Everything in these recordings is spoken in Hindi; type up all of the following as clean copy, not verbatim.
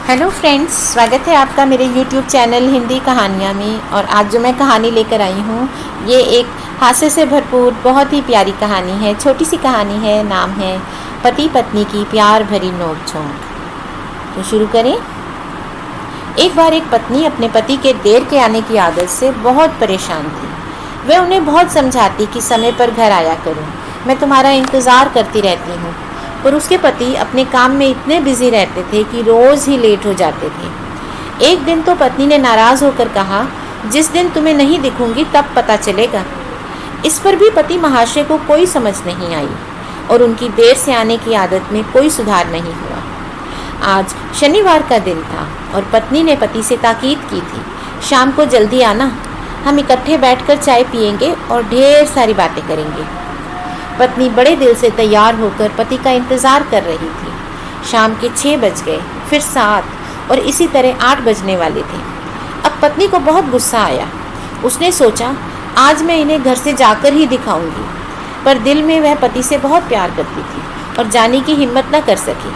हेलो फ्रेंड्स, स्वागत है आपका मेरे यूट्यूब चैनल हिंदी कहानियाँ में। और आज जो मैं कहानी लेकर आई हूँ ये एक हास्य से भरपूर बहुत ही प्यारी कहानी है। छोटी सी कहानी है, नाम है पति पत्नी की प्यार भरी नोक झोंक। तो शुरू करें। एक बार एक पत्नी अपने पति के देर के आने की आदत से बहुत परेशान थी। वह उन्हें बहुत समझाती कि समय पर घर आया करो, मैं तुम्हारा इंतज़ार करती रहती हूँ। पर उसके पति अपने काम में इतने बिजी रहते थे कि रोज़ ही लेट हो जाते थे। एक दिन तो पत्नी ने नाराज़ होकर कहा, जिस दिन तुम्हें नहीं दिखूंगी तब पता चलेगा। इस पर भी पति महाशय को कोई समझ नहीं आई और उनकी देर से आने की आदत में कोई सुधार नहीं हुआ। आज शनिवार का दिन था और पत्नी ने पति से ताकीद की थी, शाम को जल्दी आना, हम इकट्ठे बैठकर चाय पिएंगे और ढेर सारी बातें करेंगे। पत्नी बड़े दिल से तैयार होकर पति का इंतज़ार कर रही थी। शाम के 6 बज गए, फिर 7 और इसी तरह 8 बजने वाले थे। अब पत्नी को बहुत गुस्सा आया। उसने सोचा, आज मैं इन्हें घर से जाकर ही दिखाऊंगी। पर दिल में वह पति से बहुत प्यार करती थी और जाने की हिम्मत न कर सकी।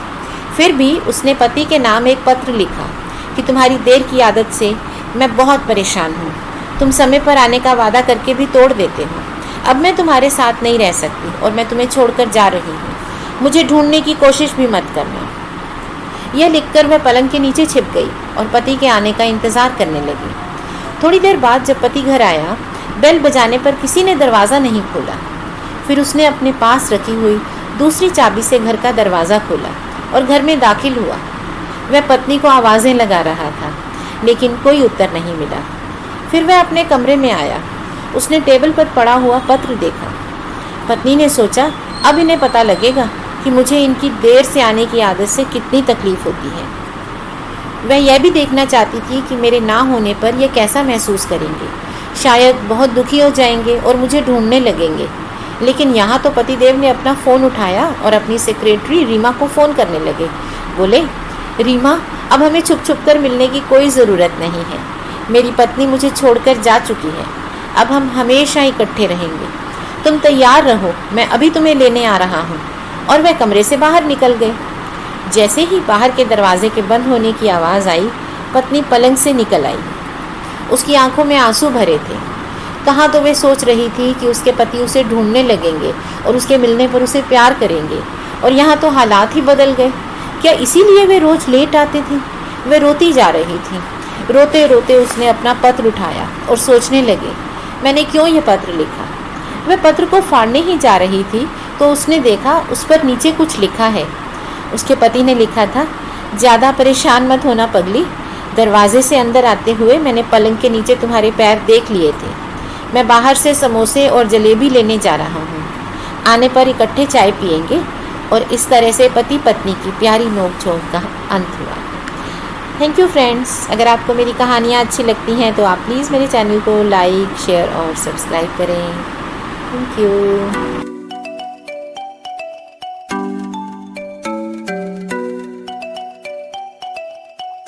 फिर भी उसने पति के नाम एक पत्र लिखा कि तुम्हारी देर की आदत से मैं बहुत परेशान हूँ। तुम समय पर आने का वादा करके भी तोड़ देते हो। अब मैं तुम्हारे साथ नहीं रह सकती और मैं तुम्हें छोड़कर जा रही हूँ। मुझे ढूंढने की कोशिश भी मत करना। यह लिखकर वह पलंग के नीचे छिप गई और पति के आने का इंतज़ार करने लगी। थोड़ी देर बाद जब पति घर आया, बेल बजाने पर किसी ने दरवाज़ा नहीं खोला। फिर उसने अपने पास रखी हुई दूसरी चाबी से घर का दरवाज़ा खोला और घर में दाखिल हुआ। वह पत्नी को आवाज़ें लगा रहा था, लेकिन कोई उत्तर नहीं मिला। फिर वह अपने कमरे में आया। उसने टेबल पर पड़ा हुआ पत्र देखा। पत्नी ने सोचा, अब इन्हें पता लगेगा कि मुझे इनकी देर से आने की आदत से कितनी तकलीफ़ होती है। वह यह भी देखना चाहती थी कि मेरे ना होने पर यह कैसा महसूस करेंगे। शायद बहुत दुखी हो जाएंगे और मुझे ढूंढने लगेंगे। लेकिन यहाँ तो पतिदेव ने अपना फ़ोन उठाया और अपनी सेक्रेटरी रीमा को फ़ोन करने लगे। बोले, रीमा, अब हमें छुप छुप कर मिलने की कोई ज़रूरत नहीं है। मेरी पत्नी मुझे छोड़कर जा चुकी है। अब हम हमेशा इकट्ठे रहेंगे। तुम तैयार रहो, मैं अभी तुम्हें लेने आ रहा हूँ। और वह कमरे से बाहर निकल गए। जैसे ही बाहर के दरवाजे के बंद होने की आवाज़ आई, पत्नी पलंग से निकल आई। उसकी आंखों में आंसू भरे थे। कहाँ तो वे सोच रही थी कि उसके पति उसे ढूंढने लगेंगे और उसके मिलने पर उसे प्यार करेंगे, और यहाँ तो हालात ही बदल गए। क्या इसीलिए वे रोज़ लेट आते थे? वे रोती जा रही थी। रोते रोते उसने अपना पत्र उठाया और सोचने लगी, मैंने क्यों यह पत्र लिखा। वह पत्र को फाड़ने ही जा रही थी तो उसने देखा उस पर नीचे कुछ लिखा है। उसके पति ने लिखा था, ज़्यादा परेशान मत होना पगली। दरवाजे से अंदर आते हुए मैंने पलंग के नीचे तुम्हारे पैर देख लिए थे। मैं बाहर से समोसे और जलेबी लेने जा रहा हूँ। आने पर इकट्ठे चाय पिएंगे। और इस तरह से पति पत्नी की प्यारी नोक झोंक का अंत हुआ। Thank you friends. अगर आपको मेरी कहानियाँ अच्छी लगती हैं तो आप प्लीज़ मेरे चैनल को लाइक, शेयर और सब्सक्राइब करें। Thank you.